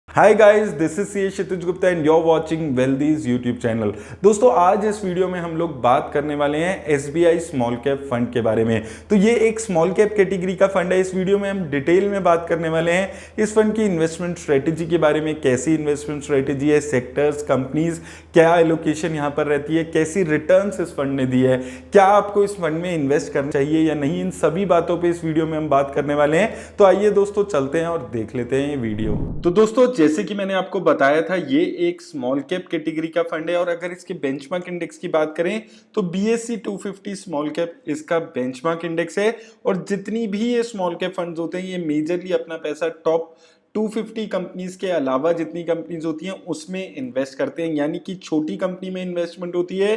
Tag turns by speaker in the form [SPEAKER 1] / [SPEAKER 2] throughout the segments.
[SPEAKER 1] Hi guys, this is C Kshitij Gupta and you're watching वेल्दीज YouTube channel. दोस्तों, आज इस वीडियो में हम लोग बात करने वाले हैं एसबीआई स्मॉल कैप फंड के बारे में। तो ये एक स्मॉल कैप कैटेगरी का फंड है। इस वीडियो में हम डिटेल में बात करने वाले हैं इस फंड की इन्वेस्टमेंट स्ट्रेटेजी के बारे में, कैसी इन्वेस्टमेंट स्ट्रेटेजी है, सेक्टर्स, कंपनीज, क्या एलोकेशन यहाँ पर रहती है, कैसी रिटर्न्स इस फंड ने दी है, क्या आपको इस फंड में इन्वेस्ट करना चाहिए या नहीं, इन सभी बातों पर इस वीडियो में हम बात करने वाले हैं। तो आइए दोस्तों, चलते हैं और देख लेते हैं ये वीडियो। तो दोस्तों, जैसे कि मैंने आपको बताया था, ये एक स्मॉल कैप कैटेगरी का फंड है और अगर इसके बेंचमार्क इंडेक्स की बात करें तो BSE 250 स्मॉल कैप इसका बेंचमार्क इंडेक्स है। और जितनी भी ये स्मॉल कैप फंड्स होते हैं, ये मेजरली अपना पैसा टॉप 250 कंपनीज के अलावा जितनी कंपनीज होती हैं उसमें इन्वेस्ट करते हैं, यानी कि छोटी कंपनी में इन्वेस्टमेंट होती है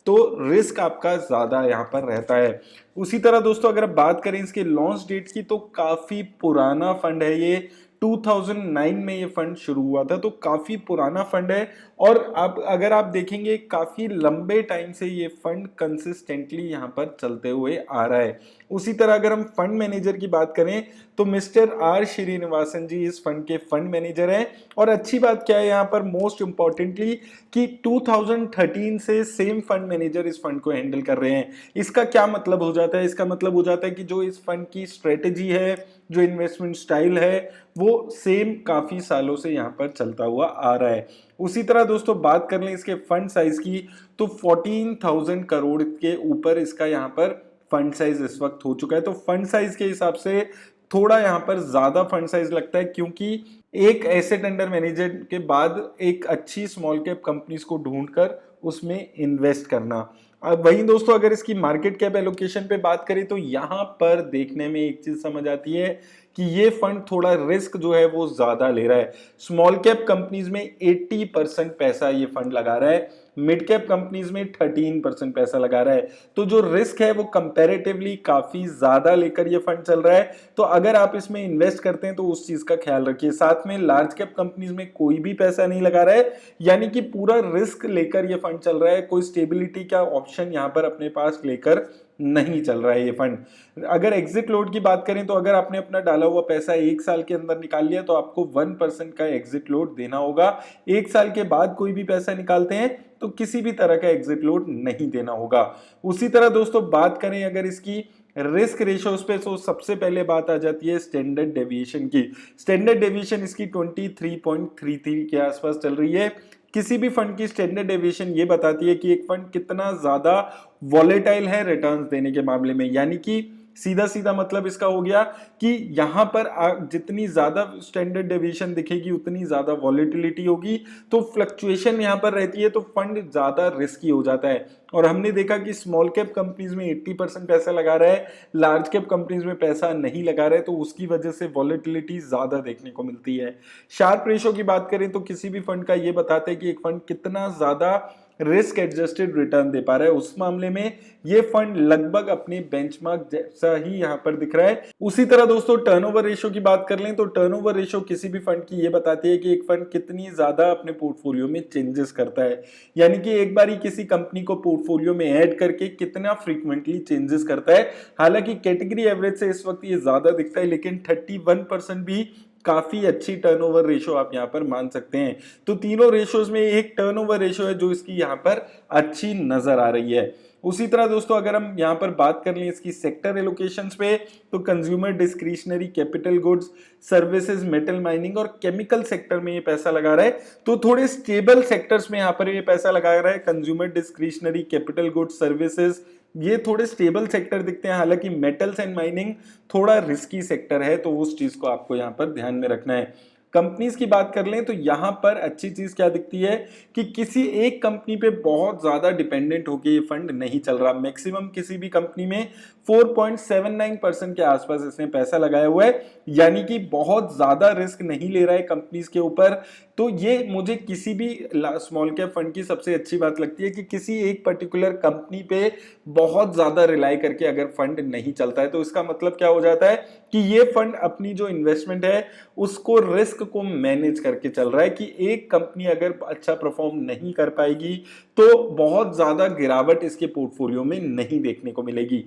[SPEAKER 1] तो रिस्क आपका ज्यादा यहाँ पर रहता है। उसी तरह दोस्तों, अगर आप बात करें इसके लॉन्च डेट की तो काफी पुराना फंड है ये। 2009 में ये फंड शुरू हुआ था, तो काफी पुराना फंड है। और अब अगर आप देखेंगे, काफी लंबे टाइम से ये फंड कंसिस्टेंटली यहाँ पर चलते हुए आ रहा है। उसी तरह अगर हम फंड मैनेजर की बात करें तो मिस्टर आर श्रीनिवासन जी इस फंड के फंड मैनेजर हैं। और अच्छी बात क्या है यहाँ पर, मोस्ट इंपॉर्टेंटली, कि 2013 से सेम फंड मैनेजर इस फंड को हैंडल कर रहे हैं। इसका क्या मतलब हो जाता है? इसका मतलब हो जाता है कि जो इस फंड की स्ट्रेटेजी है, जो इन्वेस्टमेंट स्टाइल है, वो सेम काफी सालों से यहाँ पर चलता हुआ आ रहा है। उसी तरह दोस्तों, बात कर लें इसके फंड साइज की तो 14,000 करोड़ के ऊपर इसका यहाँ पर फंड साइज इस वक्त हो चुका है। तो फंड साइज के हिसाब से थोड़ा यहाँ पर ज्यादा फंड साइज लगता है, क्योंकि एक एसेट अंडर मैनेजर के बाद एक अच्छी स्मॉल कैप कंपनीज को ढूंढकर उसमें इन्वेस्ट करना। अब वहीं दोस्तों, अगर इसकी मार्केट कैप एलोकेशन पे बात करें तो यहाँ पर देखने में एक चीज समझ आती है कि ये फंड थोड़ा रिस्क जो है वो ज्यादा ले रहा है। स्मॉल कैप कंपनीज में 80% पैसा ये फंड लगा रहा है, मिड कैप कंपनीज में 13% पैसा लगा रहा है। तो जो रिस्क है वो कंपैरेटिवली काफी ज्यादा लेकर ये फंड चल रहा है। तो अगर आप इसमें इन्वेस्ट करते हैं तो उस चीज का ख्याल रखिए। साथ में लार्ज कैप कंपनीज में कोई भी पैसा नहीं लगा रहा है, यानी कि पूरा रिस्क लेकर ये फंड चल रहा है। कोई स्टेबिलिटी का ऑप्शन यहाँ पर अपने पास लेकर नहीं चल रहा है ये फंड। अगर एग्जिट लोड की बात करें तो अगर आपने अपना डाला हुआ पैसा 1 साल के अंदर निकाल लिया तो आपको 1% का एग्जिट लोड देना होगा। 1 साल के बाद कोई भी पैसा निकालते हैं तो किसी भी तरह का एग्जिट लोड नहीं देना होगा। उसी तरह दोस्तों, बात करें अगर इसकी रिस्क रेशियोज पे तो सबसे पहले बात आ जाती है स्टैंडर्ड डेविएशन की। स्टैंडर्ड डेविएशन इसकी 23.33 के आसपास चल रही है। किसी भी फंड की स्टैंडर्ड डेविएशन ये बताती है कि एक फंड कितना ज्यादा वॉलेटाइल है रिटर्न्स देने के मामले में, यानी कि सीधा सीधा मतलब इसका हो गया कि यहाँ पर जितनी ज्यादा स्टैंडर्ड डेविएशन दिखेगी उतनी ज्यादा वॉलेटिलिटी होगी, तो फ्लक्चुएशन यहाँ पर रहती है, तो फंड ज्यादा रिस्की हो जाता है। और हमने देखा कि स्मॉल कैप कंपनीज में 80% पैसा लगा रहा है, लार्ज कैप कंपनीज में पैसा नहीं लगा रहा है, तो उसकी वजह से वॉलेटिलिटी ज्यादा देखने को मिलती है। शार्प रेशो की बात करें तो किसी भी फंड का ये बताता है कि एक फंड कितना ज्यादा रिस्क एडजस्टेड रिटर्न दे पा रहा है। उस मामले में ये फंड लगभग अपने बेंचमार्क जैसा ही यहाँ पर दिख रहा है। उसी तरह दोस्तों, टर्नओवर रेशियो की बात कर लें तो टर्नओवर रेशियो किसी भी फंड की ये बताती है कि एक फंड कितनी ज्यादा अपने पोर्टफोलियो में चेंजेस करता है, यानी कि एक बार ही किसी कंपनी को पोर्टफोलियो में ऐड करके कितना फ्रीक्वेंटली चेंजेस करता है। हालांकि कैटेगरी एवरेज से इस वक्त ये ज्यादा दिखता है, लेकिन 31% भी काफी अच्छी टर्नओवर रेशियो आप यहाँ पर मान सकते हैं। तो तीनों रेशियोज में एक टर्नओवर रेशियो है जो इसकी यहाँ पर अच्छी नजर आ रही है। उसी तरह दोस्तों, अगर हम यहाँ पर बात कर लें इसकी सेक्टर एलोकेशंस पे तो consumer discretionary, capital goods, services, metal mining और केमिकल सेक्टर में ये पैसा लगा रहा है। तो थोड़े स्टेबल सेक्टर्स में यहाँ पर ये पैसा लगा रहा है। Consumer discretionary, capital goods, services, ये थोड़े स्टेबल सेक्टर दिखते हैं। हालांकि मेटल्स एंड माइनिंग थोड़ा रिस्की सेक्टर है, तो उस चीज को आपको यहाँ पर ध्यान में रखना है। कंपनीज की बात कर लें तो यहाँ पर अच्छी चीज क्या दिखती है कि किसी एक कंपनी पे बहुत ज्यादा डिपेंडेंट होकर ये फंड नहीं चल रहा। मैक्सिमम किसी भी कंपनी में 4.79% के आसपास इसने पैसा लगाया हुआ है, यानी कि बहुत ज्यादा रिस्क नहीं ले रहा है कंपनीज के ऊपर। तो ये मुझे किसी भी स्मॉल कैप फंड की सबसे अच्छी बात लगती है कि किसी एक पर्टिकुलर कंपनी पे बहुत ज्यादा रिलाई करके अगर फंड नहीं चलता है, तो इसका मतलब क्या हो जाता है कि ये फंड अपनी जो इन्वेस्टमेंट है उसको, रिस्क को मैनेज करके चल रहा है कि एक कंपनी अगर अच्छा परफॉर्म नहीं कर पाएगी तो बहुत ज्यादा गिरावट इसके पोर्टफोलियो में नहीं देखने को मिलेगी।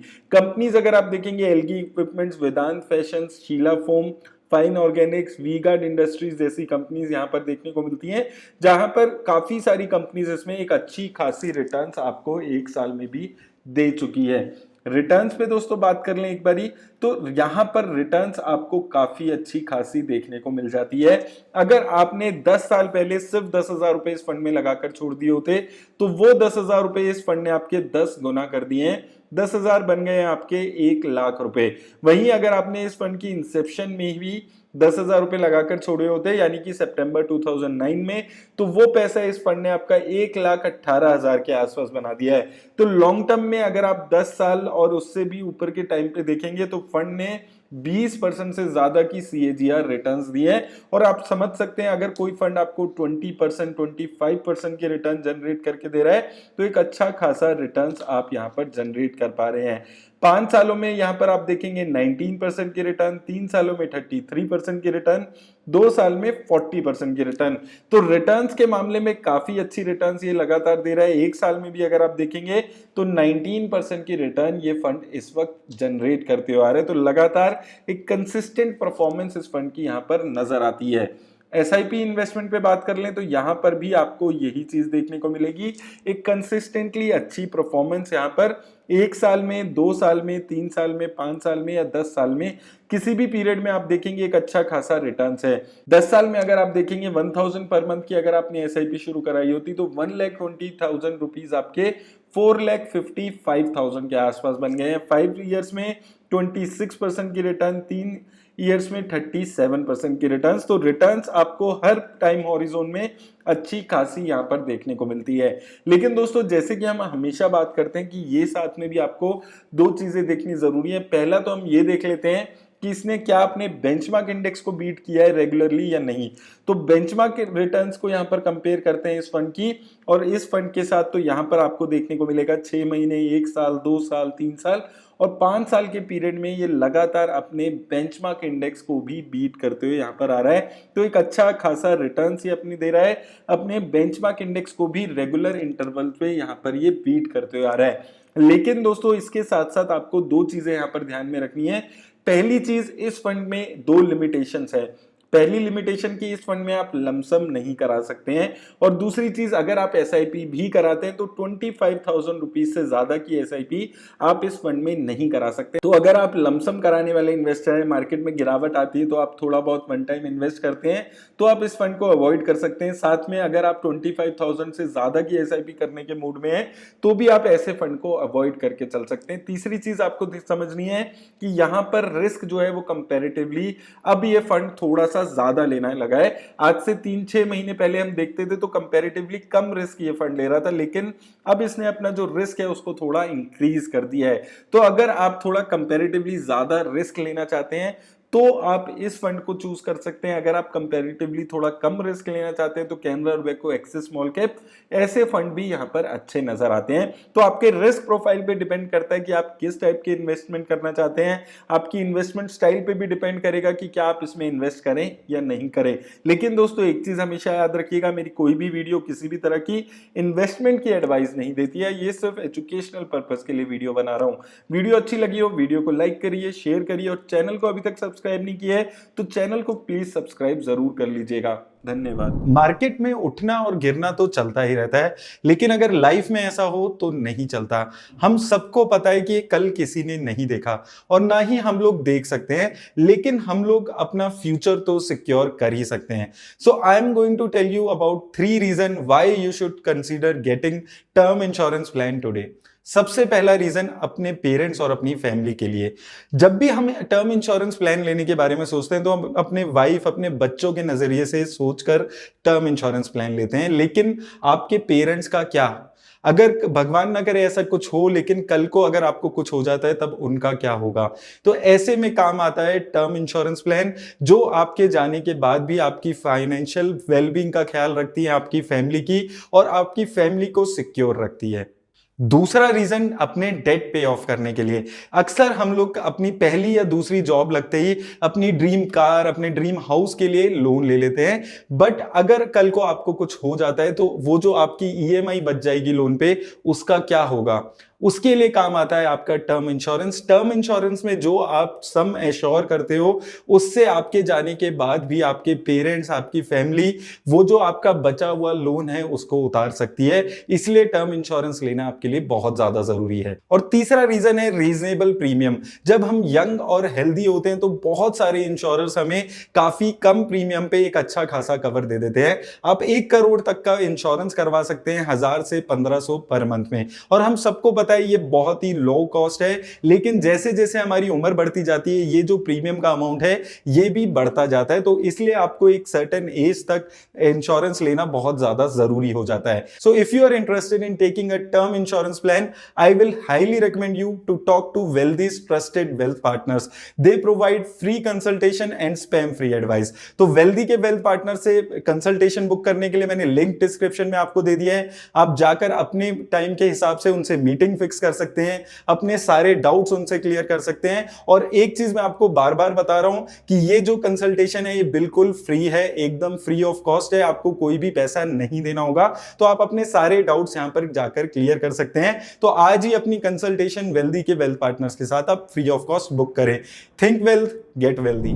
[SPEAKER 1] कंपनीज अगर आप देखेंगे Elgi equipments, Vedant fashions, Sheela foam, fine organics, V Guard industries जैसी कंपनीज यहाँ पर देखने को मिलती हैं, जहां पर काफी सारी कंपनीज इसमें एक अच्छी खासी रिटर्न्स आपको एक साल में भी दे चुकी है। रिटर्न्स पे दोस्तों बात कर लें एक बारी, तो यहाँ पर रिटर्न्स आपको काफी अच्छी खासी देखने को मिल जाती है। अगर आपने 10 साल पहले सिर्फ 10,000 रुपए इस फंड में लगाकर छोड़ दिए होते, तो वो 10,000 रुपए इस फंड ने आपके 10 गुना कर दिए हैं। 10,000 बन गए आपके 1,00,000 रुपए। वहीं अगर आपने इस फंड की इंसेप्शन में भी 10,000 रुपए लगाकर छोड़े होते, यानी कि सितंबर 2009 में, तो वो पैसा इस फंड ने आपका 1,18,000 के आसपास बना दिया है। तो लॉन्ग टर्म में अगर आप 10 साल और उससे भी ऊपर के टाइम पे देखेंगे तो फंड ने 20% से ज्यादा की CAGR रिटर्न्स दी है। और आप समझ सकते हैं अगर कोई फंड आपको 20%, 25% के रिटर्न जनरेट करके दे रहा है, तो एक अच्छा खासा रिटर्न्स आप यहाँ पर जनरेट कर पा रहे हैं। 5 सालों में यहाँ पर आप देखेंगे 19% के रिटर्न, 3 सालों में 33% के रिटर्न, 2 साल में 40% के रिटर्न। तो रिटर्न्स के मामले में काफी अच्छी रिटर्न्स ये लगातार दे रहा है। एक साल में भी अगर आप देखेंगे तो 19% की रिटर्न ये फंड इस वक्त जनरेट करते हुए आ रहे हैं। तो लगातार एक कंसिस्टेंट परफॉर्मेंस इस फंड की यहाँ पर नजर आती है। SIP इन्वेस्टमेंट पे बात कर लें तो यहाँ पर भी आपको यही चीज देखने को मिलेगी, एक कंसिस्टेंटली अच्छी परफॉर्मेंस यहाँ पर 1 साल में, 2 साल में, 3 साल में, 5 साल में या 10 साल में किसी भी पीरियड में आप देखेंगे एक अच्छा खासा रिटर्न्स है। 10 साल में अगर आप देखेंगे 1000 पर मंथ की अगर आपने SIP शुरू कराई होती तो 1,20,000 रुपीज आपके 4,55,000 के आसपास बन गए हैं। 5 ईयर्स में 26% की रिटर्न, 3 ईयर्स में 37% की रिटर्न्स। तो रिटर्न्स आपको हर टाइम हॉरिजोन में अच्छी खासी यहाँ पर देखने को मिलती है। लेकिन दोस्तों जैसे कि हम हमेशा बात करते हैं कि ये साथ में भी आपको 2 चीजें देखनी जरूरी है। पहला तो हम ये देख लेते हैं कि इसने क्या अपने बेंचमार्क इंडेक्स को बीट किया है रेगुलरली या नहीं। तो बेंचमार्क रिटर्न्स को यहाँ पर कंपेयर करते हैं इस फंड की, और इस फंड के साथ तो यहाँ पर आपको देखने को मिलेगा 6 महीने, 1 साल, 2 साल, 3 साल और 5 साल के पीरियड में ये लगातार अपने बेंचमार्क इंडेक्स को भी बीट करते हुए यहाँ पर आ रहा है। तो एक अच्छा खासा रिटर्न्स ये अपनी दे रहा है, अपने बेंचमार्क इंडेक्स को भी रेगुलर इंटरवल पे यहाँ पर ये बीट करते हुए आ रहा है। लेकिन दोस्तों इसके साथ साथ आपको 2 चीजें यहाँ पर ध्यान में रखनी है। पहली चीज, इस फंड में 2 लिमिटेशंस है। पहली लिमिटेशन की इस फंड में आप लमसम नहीं करा सकते हैं, और दूसरी चीज अगर आप SIP भी कराते हैं तो 25,000 रुपीज से ज्यादा की SIP आप इस फंड में नहीं करा सकते। तो अगर आप लमसम कराने वाले इन्वेस्टर हैं, मार्केट में गिरावट आती है तो आप थोड़ा बहुत वन टाइम इन्वेस्ट करते हैं, तो आप इस फंड को अवॉइड कर सकते हैं। साथ में अगर आप 25,000 से ज्यादा की SIP करने के मूड में है तो भी आप ऐसे फंड को अवॉइड करके चल सकते हैं। तीसरी चीज आपको समझनी है कि यहाँ पर रिस्क जो है वो कंपेरेटिवली अब ये फंड थोड़ा सा ज्यादा लेना लगा है। आज से 3-6 महीने पहले हम देखते थे तो कंपैरेटिवली कम रिस्क ये फंड ले रहा था, लेकिन अब इसने अपना जो रिस्क है उसको थोड़ा इंक्रीज कर दिया है। तो अगर आप थोड़ा कंपैरेटिवली ज्यादा रिस्क लेना चाहते हैं तो आप इस फंड को चूज कर सकते हैं। अगर आप कंपैरेटिवली थोड़ा कम रिस्क लेना चाहते हैं तो Canara Robeco axis small cap ऐसे फंड भी यहाँ पर अच्छे नजर आते हैं। तो आपके रिस्क प्रोफाइल पे डिपेंड करता है कि आप किस टाइप के इन्वेस्टमेंट करना चाहते हैं। आपकी इन्वेस्टमेंट स्टाइल पे भी डिपेंड करेगा कि क्या आप इसमें इन्वेस्ट करें या नहीं करें। लेकिन दोस्तों एक चीज हमेशा याद रखिएगा, मेरी कोई भी वीडियो किसी भी तरह की इन्वेस्टमेंट की एडवाइस नहीं देती है। ये सिर्फ एजुकेशनल पर्पज के लिए वीडियो बना रहा हूँ। वीडियो अच्छी लगी हो वीडियो को लाइक करिए, शेयर करिए, और चैनल को अभी तक सब्सक्राइब नहीं किया है तो चैनल को प्लीज सब्सक्राइब जरूर कर लीजिएगा। धन्यवाद। मार्केट में उठना और गिरना तो चलता ही रहता है, लेकिन अगर लाइफ में ऐसा हो तो नहीं चलता। हम सबको पता है कि कल किसी ने नहीं देखा और ना ही हम लोग देख सकते हैं, लेकिन हम लोग अपना फ्यूचर तो सिक्योर कर ही सकते हैं। So I am going to tell you about 3 reason why you should consider getting term insurance plan today. सबसे पहला रीजन अपने पेरेंट्स और अपनी फैमिली के लिए। जब भी हम टर्म इंश्योरेंस प्लान लेने के बारे में सोचते हैं तो हम अपने वाइफ, अपने बच्चों के नजरिए से सोचकर टर्म इंश्योरेंस प्लान लेते हैं। लेकिन आपके पेरेंट्स का क्या? अगर भगवान ना करे ऐसा कुछ हो, लेकिन कल को अगर आपको कुछ हो जाता है तब उनका क्या होगा? तो ऐसे में काम आता है टर्म इंश्योरेंस प्लान, जो आपके जाने के बाद भी आपकी फाइनेंशियल वेलबींग का ख्याल रखती है, आपकी फैमिली की, और आपकी फैमिली को सिक्योर रखती है। दूसरा रीजन अपने डेट पे ऑफ करने के लिए। अक्सर हम लोग अपनी पहली या दूसरी जॉब लगते ही अपनी ड्रीम कार, अपने ड्रीम हाउस के लिए लोन ले लेते हैं, बट अगर कल को आपको कुछ हो जाता है तो वो जो आपकी EMI बच जाएगी लोन पे, उसका क्या होगा? उसके लिए काम आता है आपका टर्म इंश्योरेंस। टर्म इंश्योरेंस में जो आप सम एश्योर करते हो उससे आपके जाने के बाद भी आपके पेरेंट्स, आपकी फैमिली वो जो आपका बचा हुआ लोन है उसको उतार सकती है। इसलिए टर्म इंश्योरेंस लेना आपके लिए बहुत ज्यादा जरूरी है। और तीसरा रीजन है रीजनेबल प्रीमियम। जब हम यंग और हेल्दी होते हैं तो बहुत सारे इंश्योरर्स हमें काफी कम प्रीमियम पे एक अच्छा खासा कवर दे देते हैं। आप 1 करोड़ तक का इंश्योरेंस करवा सकते हैं 1000 से 1500 पर मंथ में। और हम सबको पता है ये बहुत ही लो कॉस्ट है, लेकिन जैसे जैसे हमारी उम्र बढ़ती जाती है ये जो प्रीमियम का अमाउंट है ये भी बढ़ता जाता है। तो इसलिए आपको एक सर्टेन एज तक इंश्योरेंस लेना बहुत ज्यादा जरूरी हो जाता है। So if you are interested in taking a term insurance plan, I will highly recommend you to talk to Wealthy's trusted wealth partners. They provide free consultation and spam free advice. तो Wealthy के wealth partner से consultation book करने के लिए मैंने link description में आपको दे दिया है। आप जाकर अपने टाइम के हिसाब से उनसे मीटिंग फिक्स कर सकते हैं, अपने सारे डाउट्स उनसे क्लियर कर सकते हैं। और एक चीज मैं आपको बार बार बता रहा हूं कि ये जो कंसल्टेशन है ये बिल्कुल फ्री है, एकदम फ्री ऑफ कॉस्ट है, आपको कोई भी पैसा नहीं देना होगा। तो आप अपने सारे डाउट्स यहां पर जाकर क्लियर कर सकते हैं। तो आज ही अपनी कंसल्टेशन वेल्दी के वेल्थ पार्टनर्स के साथ आप फ्री ऑफ कॉस्ट बुक करें। Think wealth, get wealthy.